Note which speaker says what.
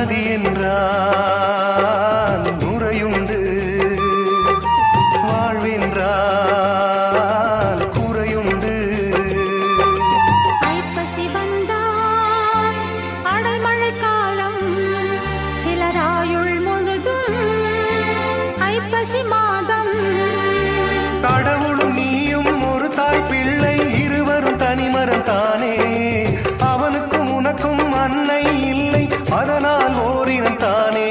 Speaker 1: நதி என்றால் நுரையுண்டு, வாழ்வென்றால் குறையுண்டு.
Speaker 2: ஐப்பசி வந்தால் அடைமழை காலம், சிலராயுள் முழுதும் ஐப்பசி மாதம்.
Speaker 1: கடவுளும் நீயும் ஒரு தாய் பிள்ளை, இருவரும் தனிமரம் தானே. அவனுக்கும் உனக்கும் அன்னை இல்லை, அதனால் ஓரினம் தானே.